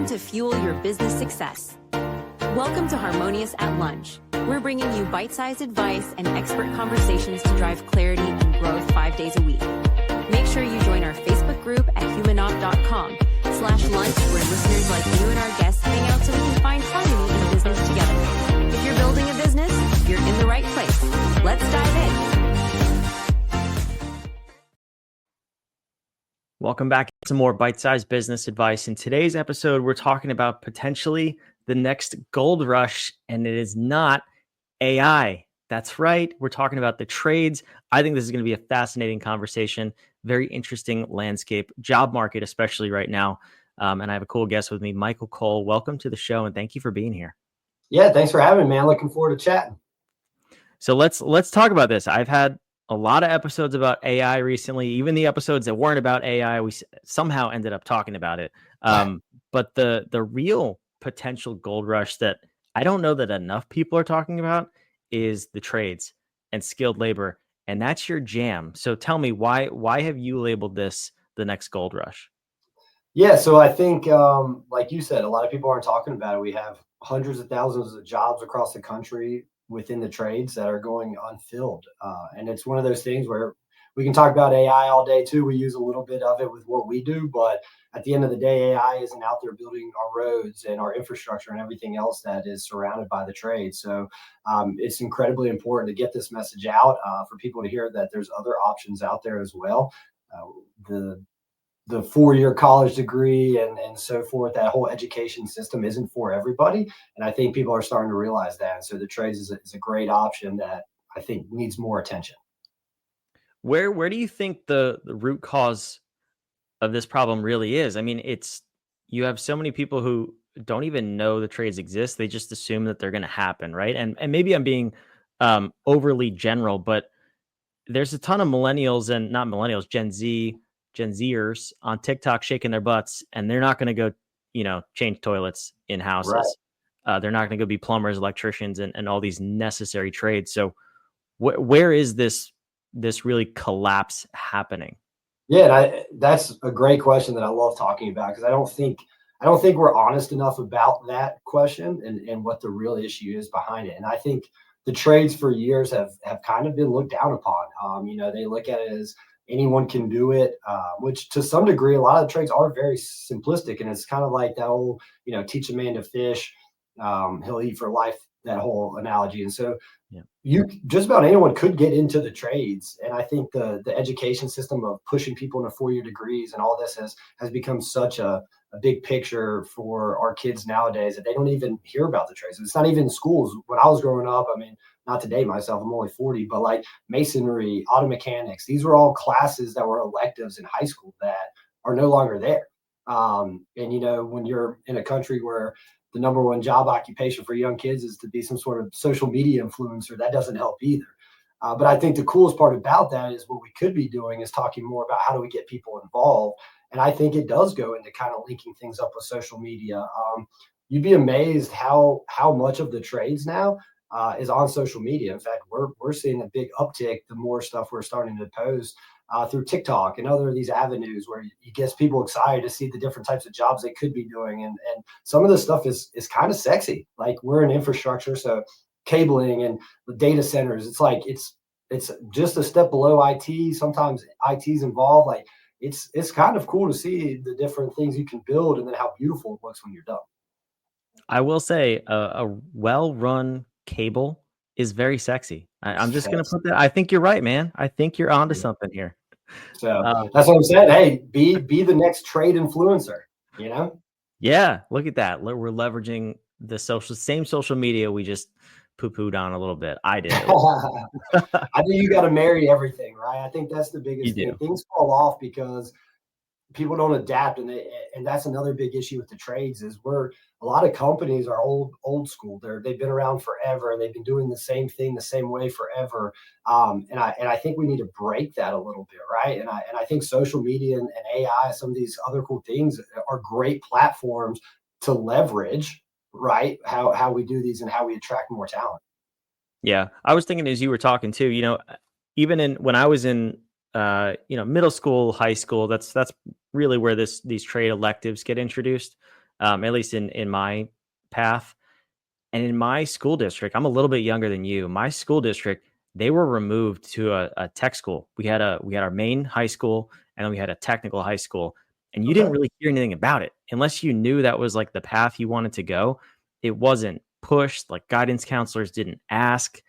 time to fuel your business success. Welcome to Harmonious at Lunch. We're bringing you bite-sized advice and expert conversations to drive clarity and growth 5 days a week. Make sure you join our Facebook group at humanop.com/lunch, where listeners like you and our guests hang out so we can find harmony in business together. If you're building a business, you're in the right place. Let's dive in. Welcome back to some more bite-sized business advice. In today's episode, we're talking about potentially the next gold rush, and it is not AI. That's right. We're talking about the trades. I think this is going to be a fascinating conversation, very interesting landscape, job market, especially right now. And I have a cool guest with me, Michael Cole. Welcome to the show, and thank you for being here. Yeah, thanks for having me, man. Looking forward to chatting. So let's talk about this. I've had a lot of episodes about AI recently. Even the episodes that weren't about AI, we somehow ended up talking about it. But the real potential gold rush that I don't know that enough people are talking about is the trades and skilled labor, and that's your jam. So tell me, why have you labeled this the next gold rush? Yeah, so I think, like you said, a lot of people aren't talking about it. We have hundreds of thousands of jobs across the country within the trades that are going unfilled. And it's one of those things where we can talk about AI all day too. We use a little bit of it with what we do, but at the end of the day, AI isn't out there building our roads and our infrastructure and everything else that is surrounded by the trade. So it's incredibly important to get this message out for people to hear that there's other options out there as well. The 4-year college degree and so forth, that whole education system isn't for everybody. And I think people are starting to realize that. And so the trades is a great option that I think needs more attention. Where do you think the root cause of this problem really is? I mean, you have so many people who don't even know the trades exist. They just assume that they're going to happen, right? And maybe I'm being overly general, but there's a ton of millennials and not millennials, Gen Zers on TikTok shaking their butts, and they're not going to go, change toilets in houses. Right. They're not going to go be plumbers, electricians, and all these necessary trades. So where is this really collapse happening? Yeah, that's a great question that I love talking about, because I don't think we're honest enough about that question and what the real issue is behind it. And I think the trades for years have kind of been looked down upon. They look at it as anyone can do it, which to some degree, a lot of the trades are very simplistic. And it's kind of like that old, teach a man to fish, he'll eat for life, that whole analogy. And so you just about anyone could get into the trades. And I think the education system of pushing people into 4-year degrees and all this has become such a big picture for our kids nowadays that they don't even hear about the trades. It's not even in schools. When I was growing up, I mean, not to date myself, I'm only 40, but like masonry, auto mechanics, these were all classes that were electives in high school that are no longer there. And when you're in a country where the number one job occupation for young kids is to be some sort of social media influencer, that doesn't help either. But I think the coolest part about that is what we could be doing is talking more about how do we get people involved. And I think it does go into kind of linking things up with social media. You'd be amazed how much of the trades now is on social media. In fact, we're seeing a big uptick the more stuff we're starting to post through TikTok and other of these avenues where it gets people excited to see the different types of jobs they could be doing. And some of this stuff is kind of sexy. Like, we're in infrastructure, so cabling and the data centers, it's like it's just a step below IT. Sometimes IT's involved. Like, it's kind of cool to see the different things you can build and then how beautiful it looks when you're done. I will say a well-run cable is very sexy. I'm just going to put that. I think you're right, man. I think you're onto something here. So that's what I'm saying. Hey, be the next trade influencer, Yeah. Look at that. We're leveraging the same social media we just poo-pooed on a little bit. I did. I think you got to marry everything, right? I think that's the biggest thing. Things fall off because people don't adapt, and that's another big issue with the trades is a lot of companies are old school. They've been around forever, and they've been doing the same thing the same way forever. And I think we need to break that a little bit, right? And I think social media and AI, some of these other cool things are great platforms to leverage, right? How we do these and how we attract more talent. Yeah, I was thinking as you were talking too. Even when I was in middle school, high school, that's really where these trade electives get introduced. at least in my path. And in my school district, I'm a little bit younger than you. My school district, they were removed to a tech school. We had our main high school, and then we had a technical high school, and you didn't Okay. really hear anything about it unless you knew that was like the path you wanted to go. It wasn't pushed. Like guidance counselors didn't ask,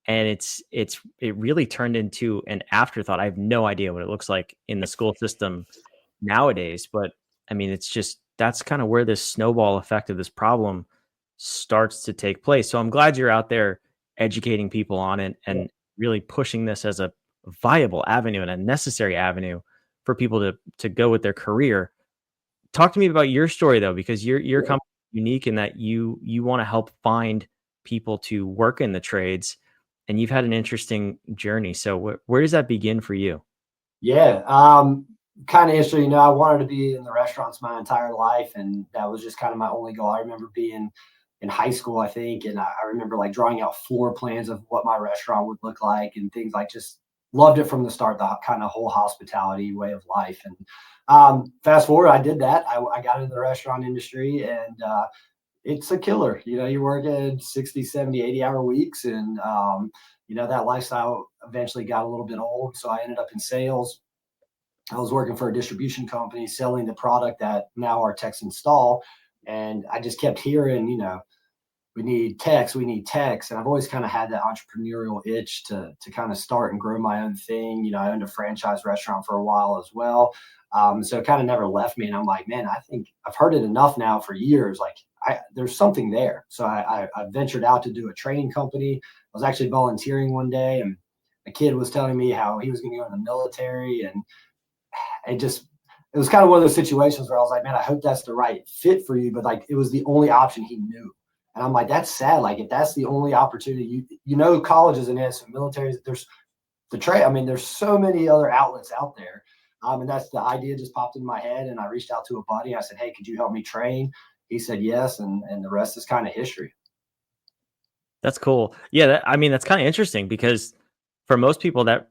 and it really turned into an afterthought. I have no idea what it looks like in the school system nowadays, but I mean, it's just that's kind of where this snowball effect of this problem starts to take place. So I'm glad you're out there educating people on it Yeah. and really pushing this as a viable avenue and a necessary avenue for people to go with their career. Talk to me about your story though, because your Yeah. company is unique in that you want to help find people to work in the trades, and you've had an interesting journey. So where does that begin for you? Yeah. Kind of interesting. I wanted to be in the restaurants my entire life, and that was just kind of my only goal. I remember being in high school, I think, and I remember like drawing out floor plans of what my restaurant would look like and things like just loved it from the start, the kind of whole hospitality way of life. And fast forward, I did that. I got into the restaurant industry, and it's a killer. You're working 60, 70, 80-hour weeks. And, that lifestyle eventually got a little bit old. So I ended up in sales. I was working for a distribution company selling the product that now our techs install. And I just kept hearing, we need techs, we need techs. And I've always kind of had that entrepreneurial itch to kind of start and grow my own thing. I owned a franchise restaurant for a while as well. So it kind of never left me. And I'm like, man, I think I've heard it enough now for years. Like there's something there. So I ventured out to do a training company. I was actually volunteering one day, and a kid was telling me how he was going to go in the military. And it was kind of one of those situations where I was like, man, I hope that's the right fit for you. But like, it was the only option he knew. And I'm like, that's sad. Like, if that's the only opportunity, college isn't it. So military, there's the trade. I mean, there's so many other outlets out there. And that's the idea just popped in my head. And I reached out to a buddy. I said, hey, could you help me train? He said, yes. And the rest is kind of history. That's cool. Yeah, I mean, that's kind of interesting because for most people that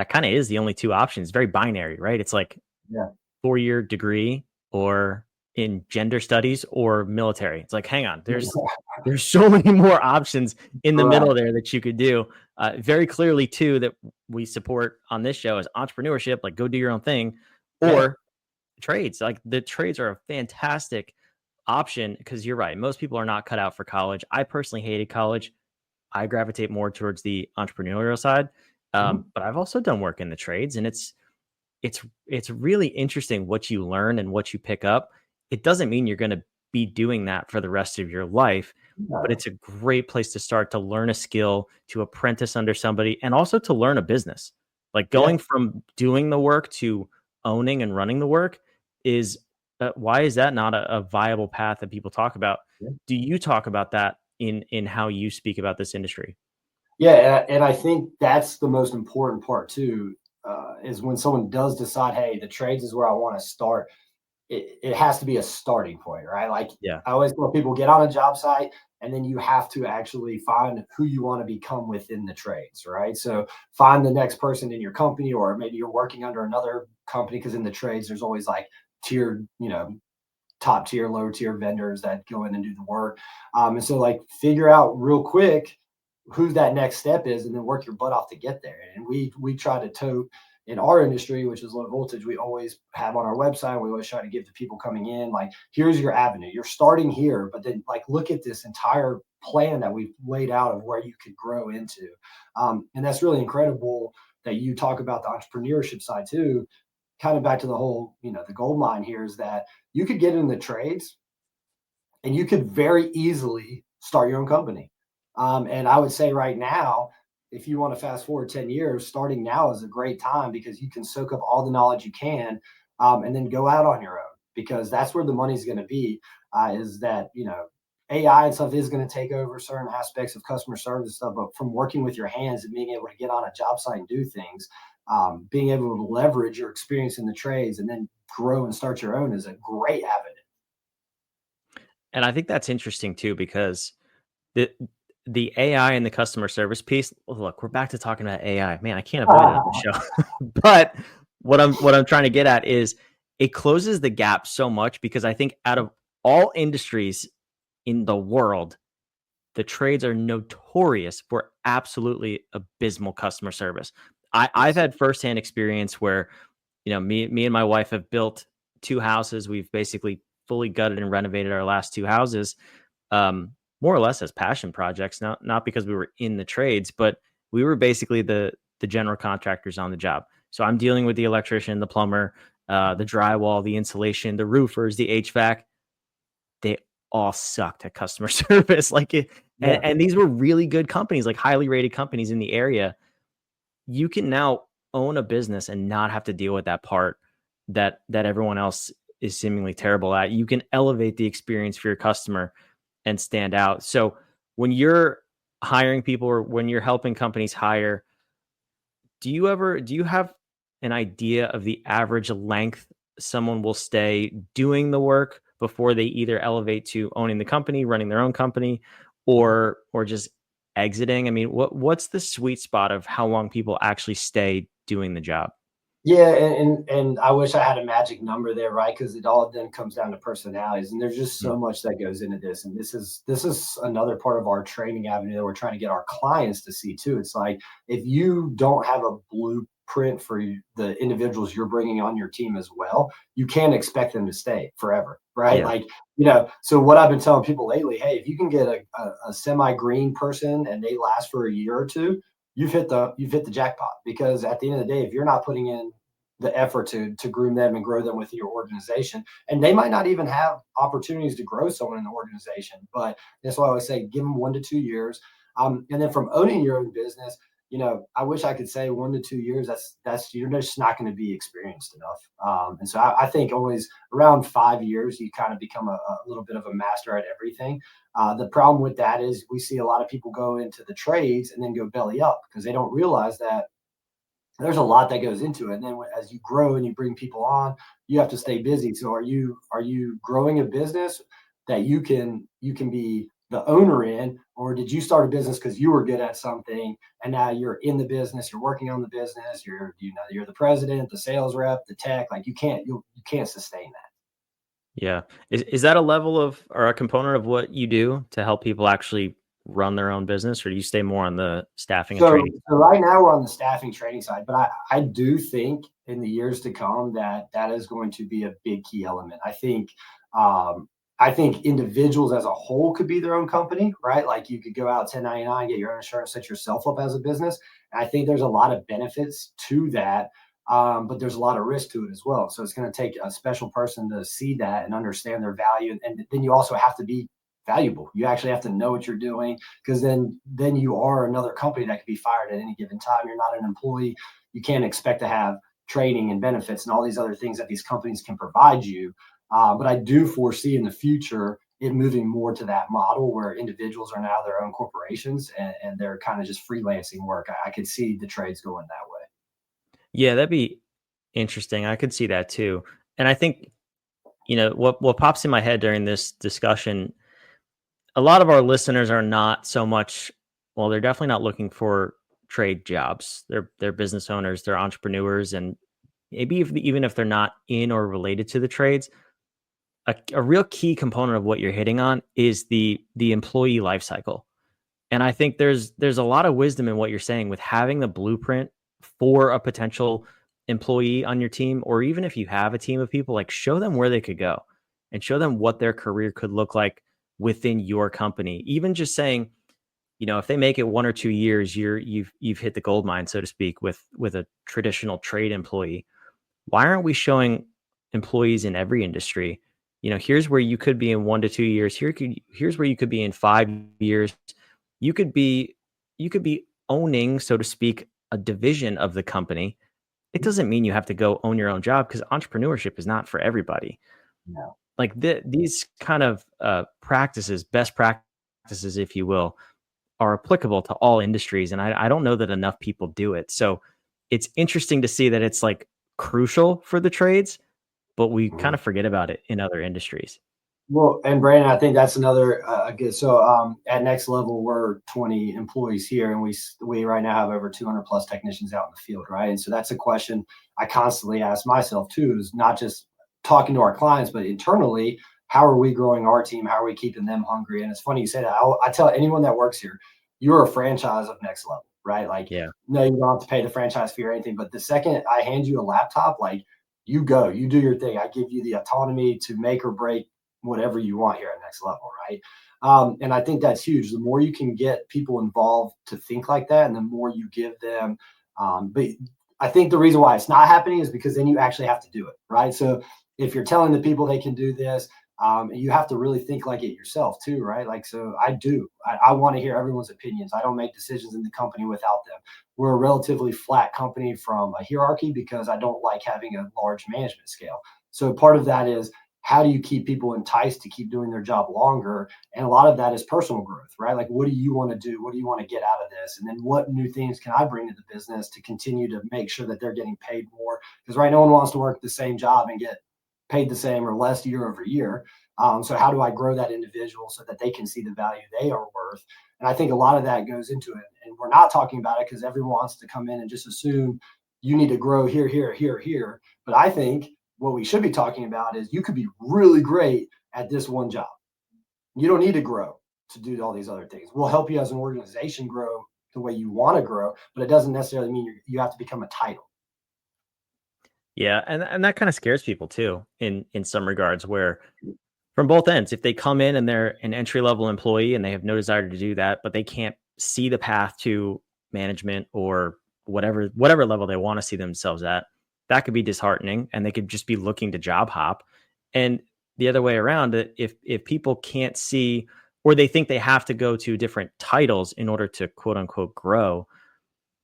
kind of is the only two options. Very binary, right? It's like Yeah. 4-year degree or in gender studies or military. It's like, hang on, there's so many more options in the middle there that you could do. Very clearly, too, that we support on this show is entrepreneurship, like go do your own thing, or trades. Like the trades are a fantastic option because you're right. Most people are not cut out for college. I personally hated college. I gravitate more towards the entrepreneurial side. But I've also done work in the trades, and it's really interesting what you learn and what you pick up. It doesn't mean you're going to be doing that for the rest of your life, but it's a great place to start to learn a skill, to apprentice under somebody, and also to learn a business. Like going from doing the work to owning and running the work is why is that not a viable path that people talk about? Do you talk about that in how you speak about this industry? Yeah, and I think that's the most important part too, is when someone does decide, hey, the trades is where I want to start. It has to be a starting point, right? Like I always tell people, get on a job site, and then you have to actually find who you want to become within the trades, right? So find the next person in your company, or maybe you're working under another company, because in the trades there's always like tiered, top tier, lower tier vendors that go in and do the work. And so like figure out real quick who that next step is, and then work your butt off to get there. And we try to tote in our industry, which is low voltage. We always have on our website, we always try to give the people coming in, like, here's your avenue. You're starting here, but then like look at this entire plan that we've laid out of where you could grow into. And that's really incredible that you talk about the entrepreneurship side too. Kind of back to the whole, the gold mine here is that you could get in the trades and you could very easily start your own company. And I would say right now, if you want to fast forward 10 years, starting now is a great time, because you can soak up all the knowledge you can, and then go out on your own, because that's where the money's going to be, is that, AI and stuff is going to take over certain aspects of customer service stuff, but from working with your hands and being able to get on a job site and do things, being able to leverage your experience in the trades and then grow and start your own is a great avenue. And I think that's interesting too, because the AI and the customer service piece. Look, we're back to talking about AI. Man, I can't avoid it on the show. But what I'm trying to get at is it closes the gap so much, because I think out of all industries in the world, the trades are notorious for absolutely abysmal customer service. I've Yes. had firsthand experience where, me and my wife have built 2 houses. We've basically fully gutted and renovated our last 2 houses, more or less as passion projects, not because we were in the trades, but we were basically the general contractors on the job. So I'm dealing with the electrician, the plumber, the drywall, the insulation, the roofers, the HVAC. They all sucked at customer service. Yeah. And these were really good companies, like highly rated companies in the area. You can now own a business and not have to deal with that part that everyone else is seemingly terrible at. You can elevate the experience for your customer and stand out. So when you're hiring people or when you're helping companies hire, do you have an idea of the average length someone will stay doing the work before they either elevate to owning the company, running their own company, or just exiting? I mean, what's the sweet spot of how long people actually stay doing the job? Yeah, and I wish I had a magic number there, right? Because it all then comes down to personalities, and there's just Mm. so much that goes into this. And this is another part of our training avenue that we're trying to get our clients to see too. It's like if you don't have a blueprint for the individuals you're bringing on your team as well, you can't expect them to stay forever, right? Yeah. Like so what I've been telling people lately, hey, if you can get a semi-green person and they last for a year or two, you've hit the jackpot, because at the end of the day, if you're not putting in the effort to groom them and grow them with your organization, and they might not even have opportunities to grow someone in the organization, but that's why I always say give them 1 to 2 years. And then from owning your own business, I wish I could say 1 to 2 years. That's you're just not going to be experienced enough. And so I think always around 5 years, you kind of become a little bit of a master at everything. The problem with that is we see a lot of people go into the trades and then go belly up because they don't realize that there's a lot that goes into it. And then as you grow and you bring people on, you have to stay busy. So are you growing a business that you can be the owner in, or did you start a business because you were good at something and now you're in the business, you're working on the business, you're the president, the sales rep, the tech, like you can't sustain that. Yeah. Is that a level of or a component of what you do to help people actually run their own business, or do you stay more on the staffing and So, training? so right now we're on the staffing training side, but I do think in the years to come that that is going to be a big key element. Um, I think individuals as a whole could be their own company, right? Like you could go out 1099, get your own insurance, set yourself up as a business. And I think there's a lot of benefits to that, but there's a lot of risk to it as well. So it's going to take a special person to see that and understand their value, and then you also have to be valuable. You actually have to know what you're doing, because then you are another company that could be fired at any given time. You're not an employee. You can't expect to have training and benefits and all these other things that these companies can provide you. But I do foresee in the future it moving more to that model where individuals are now their own corporations, and they're kind of just freelancing work. I could see the trades going that way. Yeah, that'd be interesting. I could see that too. And I think, what pops in my head during this discussion, a lot of our listeners are not so much, well, they're definitely not looking for trade jobs. They're business owners, they're entrepreneurs, and maybe even if they're not in or related to the trades, a real key component of what you're hitting on is the employee life cycle. And I think there's a lot of wisdom in what you're saying with having the blueprint for a potential employee on your team, or even if you have a team of people, like show them where they could go and show them what their career could look like within your company. Even just saying, if they make it 1 or 2 years, you've hit the gold mine, so to speak, with a traditional trade employee. Why aren't we showing employees in every industry? Here's where you could be in 1 to 2 years. Here's where you could be in 5 years. You could be owning, so to speak, a division of the company. It doesn't mean you have to go own your own job, because entrepreneurship is not for everybody. No. Like these kind of practices, best practices, if you will, are applicable to all industries. And I don't know that enough people do it. So it's interesting to see that it's like crucial for the trades, but we kind Mhm. of forget about it in other industries. Well, and Brandon, I think that's another good. So at Next Level, we're 20 employees here, and we right now have over 200 plus technicians out in the field, right? And so that's a question I constantly ask myself too, is not just talking to our clients, but internally, how are we growing our team? How are we keeping them hungry? And it's funny you say that. I tell anyone that works here, you're a franchise of Next Level, right? Like, no, you don't have to pay the franchise fee or anything. But the second I hand you a laptop, like, you go, you do your thing. I give you the autonomy to make or break whatever you want here at Next Level, right? And I think that's huge. The more you can get people involved to think like that, and the more you give them. But I think the reason why it's not happening is because then you actually have to do it, right? So if you're telling the people they can do this, you have to really think like it yourself too, right? Like, so I want to hear everyone's opinions. I don't make decisions in the company without them. We're a relatively flat company from a hierarchy because I don't like having a large management scale. So part of that is, how do you keep people enticed to keep doing their job longer? And a lot of that is personal growth, right? Like, what do you want to do? What do you want to get out of this? And then what new things can I bring to the business to continue to make sure that they're getting paid more? Because right, no one wants to work the same job and get paid the same or less year over year. So how do I grow that individual so that they can see the value they are worth? And I think a lot of that goes into it. And we're not talking about it because everyone wants to come in and just assume you need to grow here, here, here, here. But I think what we should be talking about is you could be really great at this one job. You don't need to grow to do all these other things. We'll help you as an organization grow the way you want to grow, but it doesn't necessarily mean you have to become a title. Yeah, and that kind of scares people too, in some regards, where from both ends, if they come in and they're an entry-level employee and they have no desire to do that, but they can't see the path to management or whatever level they want to see themselves at, that could be disheartening, and they could just be looking to job hop. And the other way around, if people can't see, or they think they have to go to different titles in order to quote unquote grow,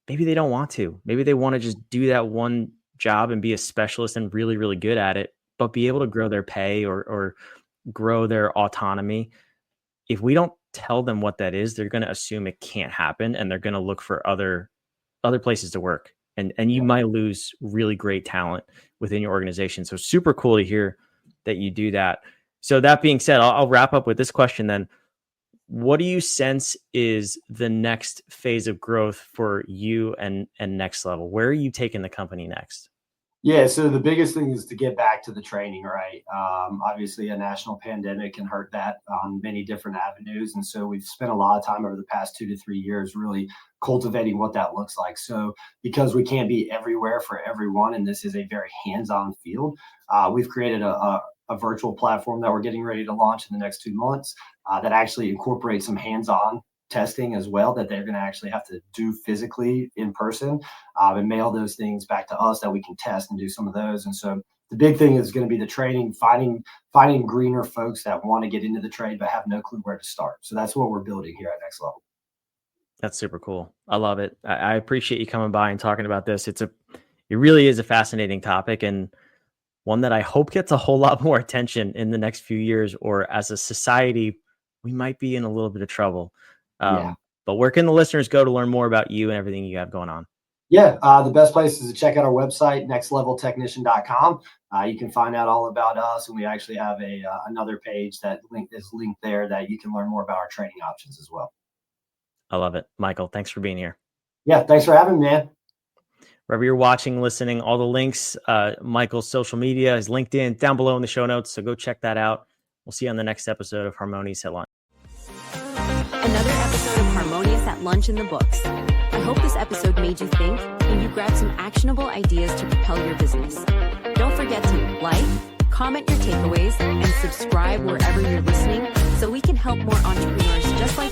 maybe they don't want to. Maybe they want to just do that one job and be a specialist and really, really good at it, but be able to grow their pay or grow their autonomy. If we don't tell them what that is, they're going to assume it can't happen, and they're going to look for other places to work. And you might lose really great talent within your organization. So super cool to hear that you do that. So that being said, I'll wrap up with this question then. What do you sense is the next phase of growth for you and Next Level? Where are you taking the company next? Yeah, so the biggest thing is to get back to the training, right? Obviously, a national pandemic can hurt that on many different avenues. And so we've spent a lot of time over the past 2 to 3 years really cultivating what that looks like. So because we can't be everywhere for everyone, and this is a very hands-on field, we've created a virtual platform that we're getting ready to launch in the next 2 months that actually incorporates some hands-on testing as well, that they're going to actually have to do physically in person and mail those things back to us that we can test and do some of those. And so the big thing is going to be the training, finding greener folks that want to get into the trade but have no clue where to start. So that's what we're building here at Next Level. That's super cool. I love it. I appreciate you coming by and talking about this. It really is a fascinating topic, and one that I hope gets a whole lot more attention in the next few years, or as a society, we might be in a little bit of trouble. But where can the listeners go to learn more about you and everything you have going on? Yeah, the best place is to check out our website, nextleveltechnician.com. You can find out all about us, and we actually have another page that is linked there that you can learn more about our training options as well. I love it. Michael, thanks for being here. Yeah, thanks for having me, man. Wherever you're watching, listening, all the links, Michael's social media, his LinkedIn, down below in the show notes. So go check that out. We'll see you on the next episode of Harmonious at Lunch. Another episode of Harmonious at Lunch in the books. I hope this episode made you think and you grabbed some actionable ideas to propel your business. Don't forget to like, comment your takeaways, and subscribe wherever you're listening so we can help more entrepreneurs just like